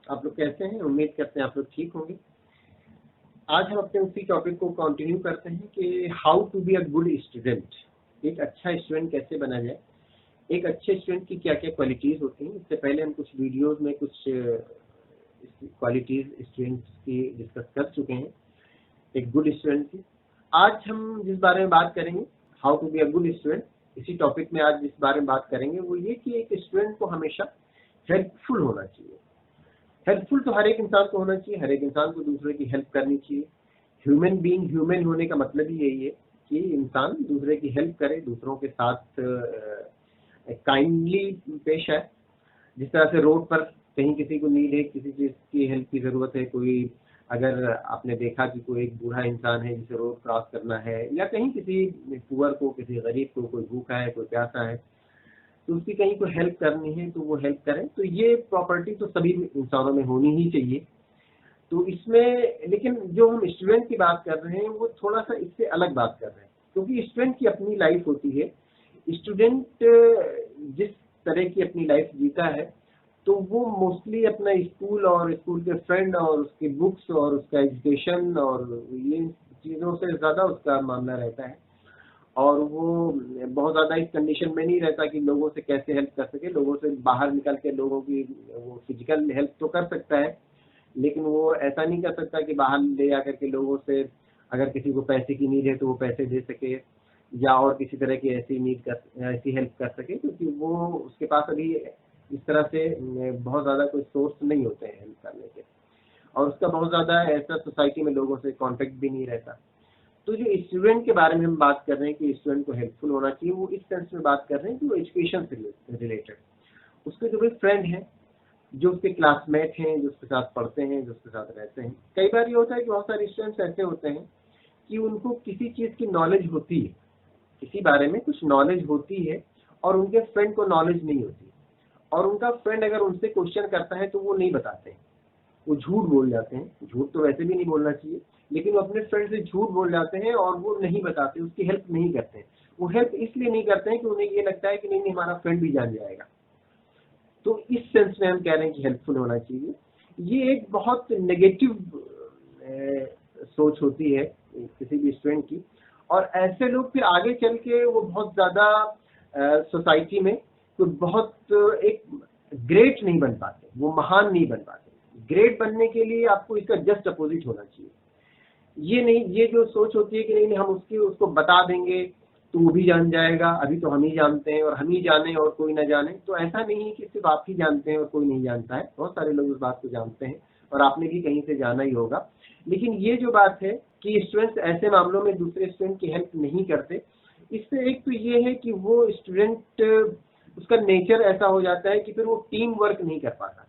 आप लोग कैसे हैं? उम्मीद करते हैं आप लोग ठीक होंगे। आज हम अपने उसी टॉपिक को कंटिन्यू करते हैं कि how to be a good student. एक अच्छा स्टूडेंट कैसे बना जाए, एक अच्छे स्टूडेंट की क्या क्या क्वालिटीज़ होती हैं। इससे पहले हम कुछ वीडियोज़ में कुछ क्वालिटीज़ स्टूडेंट्स की डिस्कस कर चुके हैं, एक गुड स्टूडेंट की। आज हम जिस बारे में बात करेंगे, how to be a good student, इसी टॉपिक में आज जिस बारे में बात करेंगे वो ये कि एक स्टूडेंट को हमेशा हेल्पफुल होना चाहिए। हेल्पफुल तो हर एक इंसान को होना चाहिए, हर एक इंसान को दूसरे की हेल्प करनी चाहिए। ह्यूमन बीइंग, ह्यूमन होने का मतलब ही यही है कि इंसान दूसरे की हेल्प करे, दूसरों के साथ काइंडली पेश आए। जिस तरह से रोड पर कहीं किसी को नीड है, किसी चीज़ की हेल्प की ज़रूरत है, कोई अगर आपने देखा कि कोई एक बूढ़ा इंसान है जिसे रोड क्रॉस करना है, या कहीं किसी पुअर को, किसी गरीब को, कोई भूखा है, कोई प्यासा है, तो उसकी कहीं को हेल्प करनी है तो वो हेल्प करें। तो ये प्रॉपर्टी तो सभी इंसानों में होनी ही चाहिए। तो इसमें लेकिन जो हम स्टूडेंट की बात कर रहे हैं वो थोड़ा सा इससे अलग बात कर रहे हैं, क्योंकि स्टूडेंट की अपनी लाइफ होती है। स्टूडेंट जिस तरह की अपनी लाइफ जीता है तो वो मोस्टली अपना स्कूल और स्कूल के फ्रेंड और उसकी बुक्स और उसका एजुकेशन और ये चीज़ों से ज़्यादा उसका मामला रहता है। और वो बहुत ज़्यादा इस कंडीशन में नहीं रहता कि लोगों से कैसे हेल्प कर सके। लोगों से बाहर निकल के लोगों की वो फिजिकल हेल्प तो कर सकता है, लेकिन वो ऐसा नहीं कर सकता कि बाहर ले जा करके लोगों से, अगर किसी को पैसे की नीड है तो वो पैसे दे सके, या और किसी तरह की ऐसी हेल्प कर सके, क्योंकि वो उसके पास अभी इस तरह से बहुत ज़्यादा कोई सोर्स नहीं होते हैं हेल्प करने के, और उसका बहुत ज़्यादा ऐसा सोसाइटी में लोगों से कांटेक्ट भी नहीं रहता। तो जो स्टूडेंट के बारे में हम बात कर रहे हैं कि स्टूडेंट को हेल्पफुल होना चाहिए, वो इस सेंस में बात कर रहे हैं कि वो एजुकेशन से रिलेटेड उसके जो भी फ्रेंड हैं, जो उसके क्लासमेट हैं, जो उसके साथ पढ़ते हैं, जो उसके साथ रहते हैं। कई बार ये होता है कि बहुत सारे स्टूडेंट्स ऐसे होते हैं कि उनको किसी चीज़ की नॉलेज होती है, किसी बारे में कुछ नॉलेज होती है, और उनके फ्रेंड को नॉलेज नहीं होती, और उनका फ्रेंड अगर उनसे क्वेश्चन करता है तो वो नहीं बताते हैं, वो झूठ बोल जाते हैं। झूठ तो वैसे भी नहीं बोलना चाहिए, लेकिन वो अपने फ्रेंड से झूठ बोल जाते हैं और वो नहीं बताते, उसकी हेल्प नहीं करते हैं। वो हेल्प इसलिए नहीं करते हैं कि उन्हें ये लगता है कि नहीं नहीं हमारा फ्रेंड भी जान जाएगा। तो इस सेंस में हम कह रहे हैं कि हेल्पफुल होना चाहिए। ये एक बहुत नेगेटिव सोच होती है किसी भी स्टूडेंट की, और ऐसे लोग फिर आगे चल के वो बहुत ज़्यादा सोसाइटी में तो बहुत एक ग्रेट नहीं बन पाते, वो महान नहीं बन पाते। ग्रेट बनने के लिए आपको इसका जस्ट अपोजिट होना चाहिए। ये नहीं, ये जो सोच होती है कि नहीं नहीं हम उसको बता देंगे तो वो भी जान जाएगा, अभी तो हम ही जानते हैं और हम ही जाने और कोई ना जाने, तो ऐसा नहीं है कि सिर्फ आप ही जानते हैं और कोई नहीं जानता है। बहुत सारे लोग उस बात को जानते हैं और आपने भी कहीं से जाना ही होगा। लेकिन ये जो बात है कि स्टूडेंट्स ऐसे मामलों में दूसरे स्टूडेंट की हेल्प नहीं करते, इससे एक तो ये है कि वो स्टूडेंट, उसका नेचर ऐसा हो जाता है कि फिर वो टीम वर्क नहीं कर पाता,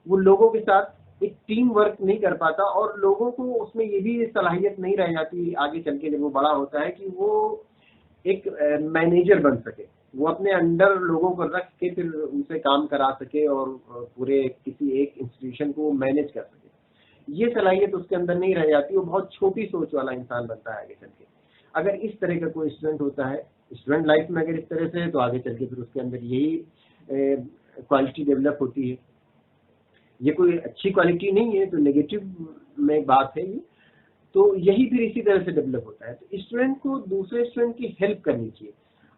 वो लोगों के साथ एक टीम वर्क नहीं कर पाता, और लोगों को उसमें ये भी सलाहियत नहीं रह जाती आगे चल के जब वो बड़ा होता है कि वो एक मैनेजर बन सके, वो अपने अंडर लोगों को रख के फिर उनसे काम करा सके और पूरे किसी एक इंस्टीट्यूशन को मैनेज कर सके। ये सलाहियत उसके अंदर नहीं रह जाती, वो बहुत छोटी सोच वाला इंसान बनता है आगे चल के। अगर इस तरह का कोई स्टूडेंट होता है, स्टूडेंट लाइफ में अगर इस तरह से है, तो आगे चल के फिर उसके अंदर यही क्वालिटी डेवलप होती है। ये कोई अच्छी क्वालिटी नहीं है, तो नेगेटिव में बात है ये। तो यही फिर इसी तरह से डेवलप होता है। तो स्टूडेंट को दूसरे स्टूडेंट की हेल्प करनी चाहिए।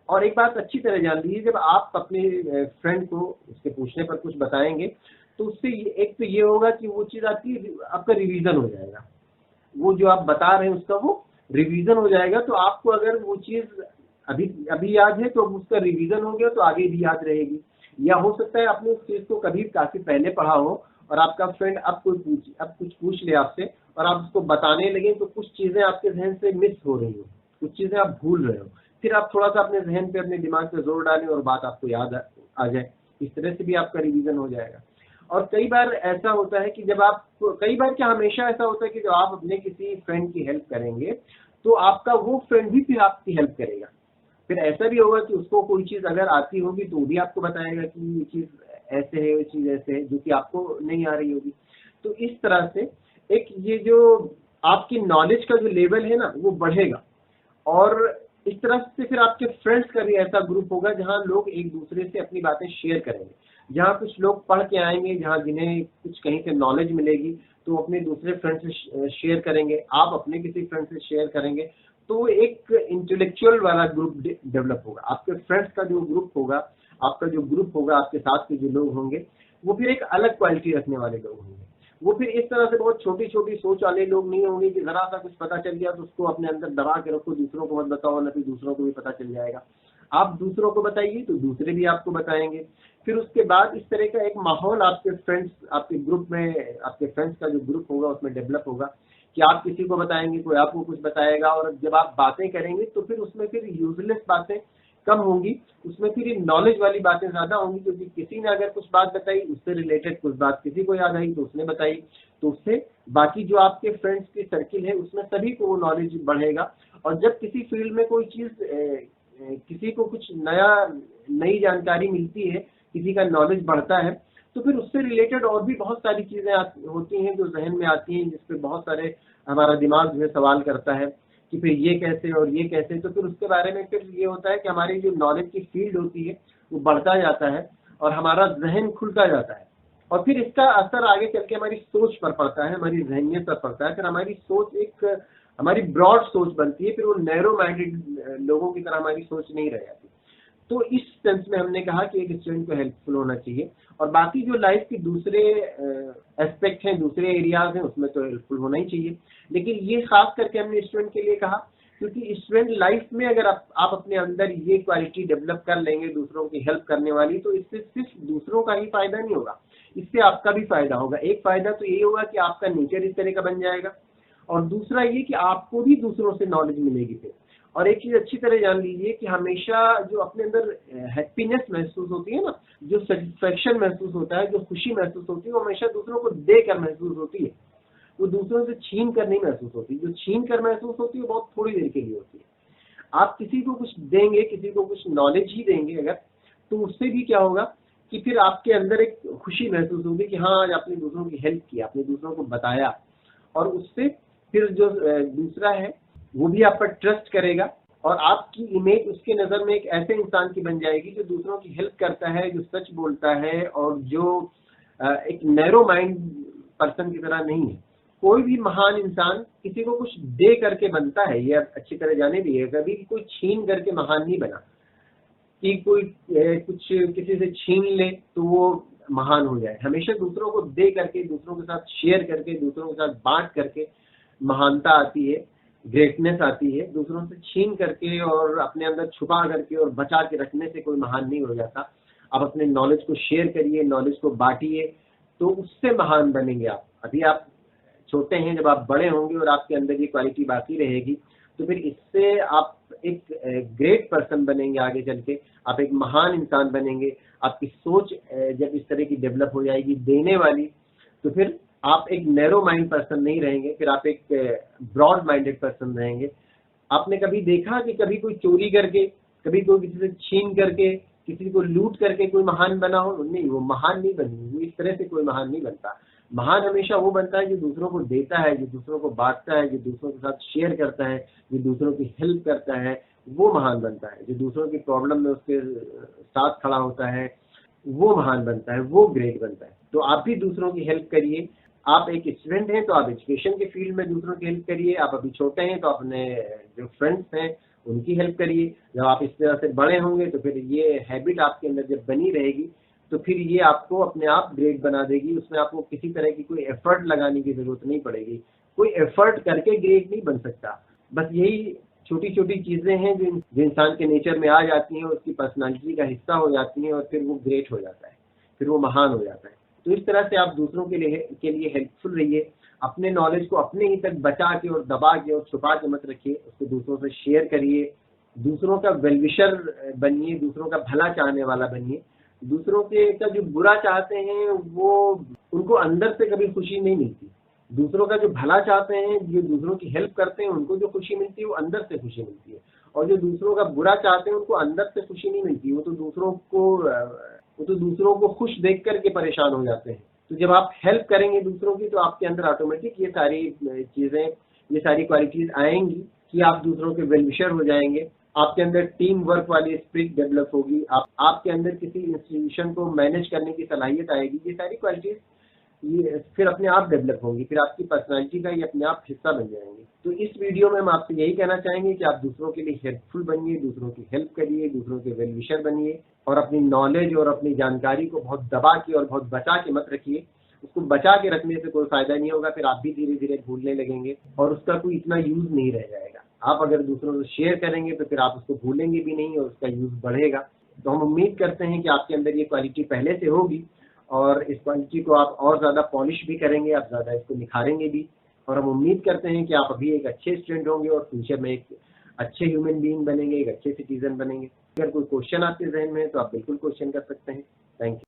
और एक बात अच्छी तरह जान लीजिए, जब आप अपने फ्रेंड को उसके पूछने पर कुछ बताएंगे तो उससे एक तो ये होगा कि वो चीज़ आपका रिवीजन हो जाएगा। वो जो आप बता रहे हैं उसका वो रिवीजन हो जाएगा। तो आपको अगर वो चीज़ अभी अभी याद है तो अब उसका रिवीजन हो गया तो आगे भी याद रहेगी। या हो सकता है आपने उस चीज़ को कभी काफ़ी पहले पढ़ा हो और आपका फ्रेंड अब कुछ पूछ ले आपसे और आप उसको बताने लगे तो कुछ चीज़ें आपके जहन से मिस हो रही हो, कुछ चीज़ें आप भूल रहे हो। फिर आप थोड़ा सा अपने जहन पे, अपने दिमाग पे जोर डालें और बात आपको याद आ जाए। इस तरह से भी आपका रिवीजन हो जाएगा। और कई बार ऐसा होता है कि जब आप, कई बार क्या हमेशा ऐसा होता है कि जब आप अपने किसी फ्रेंड की हेल्प करेंगे तो आपका वो फ्रेंड भी फिर आपकी हेल्प करेगा। फिर ऐसा भी होगा कि उसको कोई चीज़ अगर आती होगी तो वो भी आपको बताएगा कि ये चीज़ ऐसे है, ये चीज़ ऐसे है, जो कि आपको नहीं आ रही होगी। तो इस तरह से एक ये जो आपकी नॉलेज का जो लेवल है ना वो बढ़ेगा। और इस तरह से फिर आपके फ्रेंड्स का भी ऐसा ग्रुप होगा जहां लोग एक दूसरे से अपनी बातें शेयर करेंगे, जहां कुछ लोग पढ़ के आएंगे, जहां जिन्हें कुछ कहीं से नॉलेज मिलेगी तो अपने दूसरे फ्रेंड से शेयर करेंगे, आप अपने किसी फ्रेंड से शेयर करेंगे, तो एक इंटेलेक्चुअल वाला ग्रुप डेवलप होगा। आपके फ्रेंड्स का जो ग्रुप होगा, आपका जो ग्रुप होगा, आपके साथ के जो लोग होंगे, वो फिर एक अलग क्वालिटी रखने वाले लोग होंगे। वो फिर इस तरह से बहुत छोटी छोटी सोच वाले लोग नहीं होंगे कि जरा सा कुछ पता चल गया तो उसको अपने अंदर दबा के रखो, दूसरों को मत बताओ, ना फिर दूसरों को भी पता चल जाएगा। आप दूसरों को बताइए तो दूसरे भी आपको बताएंगे। फिर उसके बाद इस तरह का एक माहौल आपके फ्रेंड्स, आपके ग्रुप में, आपके फ्रेंड्स का जो ग्रुप होगा उसमें डेवलप होगा कि आप किसी को बताएंगे, कोई आपको कुछ बताएगा, और जब आप बातें करेंगे तो फिर उसमें फिर यूजलेस बातें कम होंगी, उसमें फिर ये नॉलेज वाली बातें ज्यादा होंगी, क्योंकि किसी ने अगर कुछ बात बताई, उससे रिलेटेड कुछ बात किसी को याद आई तो उसने बताई, तो उससे बाकी जो आपके फ्रेंड्स की सर्किल है उसमें सभी को वो नॉलेज बढ़ेगा। और जब किसी फील्ड में कोई चीज किसी को कुछ नई जानकारी मिलती है, किसी का नॉलेज बढ़ता है, तो फिर उससे रिलेटेड और भी बहुत सारी चीजें होती हैं जो जहन में आती हैं, जिसपे बहुत सारे हमारा दिमाग जो है सवाल करता है कि फिर ये कैसे और ये कैसे। तो फिर उसके बारे में फिर ये होता है कि हमारी जो नॉलेज की फील्ड होती है वो बढ़ता जाता है और हमारा जहन खुलता जाता है, और फिर इसका असर आगे चल के हमारी सोच पर पड़ता है, हमारी जहनियत पर पड़ता है। फिर हमारी सोच एक हमारी ब्रॉड सोच बनती है, फिर वो नैरो माइंडेड लोगों की तरह हमारी सोच नहीं रह जाती। तो इस सेंस में हमने कहा कि एक स्टूडेंट को हेल्पफुल होना चाहिए, और बाकी जो लाइफ के दूसरे एस्पेक्ट हैं, दूसरे एरियाज हैं, उसमें तो हेल्पफुल होना ही चाहिए। लेकिन ये खास करके हमने स्टूडेंट के लिए कहा क्योंकि स्टूडेंट लाइफ में अगर आप अपने अंदर ये क्वालिटी डेवलप कर लेंगे दूसरों की हेल्प करने वाली, तो इससे सिर्फ दूसरों का ही फायदा नहीं होगा, इससे आपका भी फायदा होगा। एक फायदा तो यही होगा कि आपका नेचर इस तरह का बन जाएगा, और दूसरा ये कि आपको भी दूसरों से नॉलेज मिलेगी फिर। और एक चीज अच्छी तरह जान लीजिए कि हमेशा जो अपने अंदर हैप्पीनेस महसूस होती है ना, जो सेटिस्फेक्शन महसूस होता है, जो खुशी महसूस होती है, वो हमेशा दूसरों को देकर महसूस होती है, वो दूसरों से छीन कर नहीं महसूस होती। जो छीन कर महसूस होती है वो बहुत थोड़ी देर के लिए होती है। आप किसी को कुछ देंगे, किसी को कुछ नॉलेज ही देंगे अगर, तो उससे भी क्या होगा कि फिर आपके अंदर एक खुशी महसूस होगी कि हाँ, आज आपने दूसरों की हेल्प की, आपने दूसरों को बताया, और उससे फिर जो दूसरा है वो भी आप पर ट्रस्ट करेगा, और आपकी इमेज उसके नज़र में एक ऐसे इंसान की बन जाएगी जो दूसरों की हेल्प करता है, जो सच बोलता है, और जो एक नैरो माइंड पर्सन की तरह नहीं है। कोई भी महान इंसान किसी को कुछ दे करके बनता है, ये अच्छी तरह जाने भी है। कभी कोई छीन करके महान नहीं बना कि कोई कुछ किसी से छीन ले तो वो महान हो जाए। हमेशा दूसरों को दे करके, दूसरों के साथ शेयर करके, दूसरों के साथ बांट करके महानता आती है, ग्रेटनेस आती है। दूसरों से छीन करके और अपने अंदर छुपा करके और बचा के रखने से कोई महान नहीं हो जाता। आप अपने नॉलेज को शेयर करिए, नॉलेज को बांटिए, तो उससे महान बनेंगे आप। अभी आप छोटे हैं, जब आप बड़े होंगे और आपके अंदर ये क्वालिटी बाकी रहेगी, तो फिर इससे आप एक ग्रेट पर्सन बनेंगे। आगे चल के आप एक महान इंसान बनेंगे। आपकी सोच जब इस तरह की डेवलप हो जाएगी देने वाली, तो फिर आप एक नैरो माइंड पर्सन नहीं रहेंगे, फिर आप एक ब्रॉड माइंडेड पर्सन रहेंगे। आपने कभी देखा कि कभी कोई चोरी करके, कभी कोई किसी से छीन करके, किसी को लूट करके कोई महान बना हो? नहीं, वो महान नहीं बनी, वो इस तरह से कोई महान नहीं बनता। महान हमेशा वो बनता है जो दूसरों को देता है, जो दूसरों को बांटता है, जो दूसरों के साथ शेयर करता है, जो दूसरों की हेल्प करता है, वो महान बनता है। जो दूसरों की प्रॉब्लम में उसके साथ खड़ा होता है, वो महान बनता है, वो ग्रेट बनता है। तो आप भी दूसरों की हेल्प करिए। आप एक स्टूडेंट हैं तो आप एजुकेशन के फील्ड में दूसरों की हेल्प करिए। आप अभी छोटे हैं तो अपने जो फ्रेंड्स हैं उनकी हेल्प करिए। जब आप इस तरह से बड़े होंगे तो फिर ये हैबिट आपके अंदर जब बनी रहेगी, तो फिर ये आपको अपने आप ग्रेट बना देगी। उसमें आपको किसी तरह की कोई एफर्ट लगाने की जरूरत नहीं पड़ेगी। कोई एफर्ट करके ग्रेट नहीं बन सकता। बस यही छोटी छोटी चीजें हैं जो इंसान के नेचर में आ जाती हैं, उसकी पर्सनालिटी का हिस्सा हो जाती हैं, और फिर वो ग्रेट हो जाता है, फिर वो महान हो जाता है। तो इस तरह से आप दूसरों के लिए हेल्पफुल रहिए। अपने नॉलेज को अपने ही तक बचा के और दबा के और छुपा के मत रखिए, उसको दूसरों से शेयर करिए। दूसरों का वेलविशर बनिए, दूसरों का भला चाहने वाला बनिए। दूसरों के का जो बुरा चाहते हैं वो उनको अंदर से कभी खुशी नहीं मिलती। दूसरों का जो भला चाहते हैं, जो दूसरों की हेल्प करते हैं, उनको जो खुशी मिलती है वो अंदर से खुशी मिलती है। और जो दूसरों का बुरा चाहते हैं उनको अंदर से खुशी नहीं मिलती, वो तो दूसरों को खुश देख करके परेशान हो जाते हैं। तो जब आप हेल्प करेंगे दूसरों की, तो आपके अंदर ऑटोमेटिक ये सारी चीजें, ये सारी क्वालिटीज आएंगी कि आप दूसरों के वेलविशर हो जाएंगे, आपके अंदर टीम वर्क वाली स्पिरिट डेवलप होगी, आपके अंदर किसी इंस्टीट्यूशन को मैनेज करने की सलाहियत आएगी। ये सारी क्वालिटीज ये फिर अपने आप डेवलप होंगी, फिर आपकी पर्सनालिटी का ये अपने आप हिस्सा बन जाएंगे। तो इस वीडियो में हम आपसे यही कहना चाहेंगे कि आप दूसरों के लिए हेल्पफुल बनिए, दूसरों की हेल्प करिए, दूसरों के वेल विशर बनिए, और अपनी नॉलेज और अपनी जानकारी को बहुत दबा के और बहुत बचा के मत रखिए। उसको बचा के रखने से कोई फायदा नहीं होगा, फिर आप भी धीरे धीरे भूलने लगेंगे और उसका कोई इतना यूज नहीं रह जाएगा। आप अगर दूसरों से शेयर करेंगे तो फिर आप उसको भूलेंगे भी नहीं और उसका यूज बढ़ेगा। तो हम उम्मीद करते हैं कि आपके अंदर ये क्वालिटी पहले से होगी और इस क्वालिटी को आप और ज़्यादा पॉलिश भी करेंगे, आप ज़्यादा इसको निखारेंगे भी। और हम उम्मीद करते हैं कि आप अभी एक अच्छे स्टूडेंट होंगे और फ्यूचर में एक अच्छे ह्यूमन बीइंग बनेंगे, एक अच्छे सिटीजन बनेंगे। अगर कोई क्वेश्चन आपके जहन में है तो आप बिल्कुल क्वेश्चन कर सकते हैं। Thank you.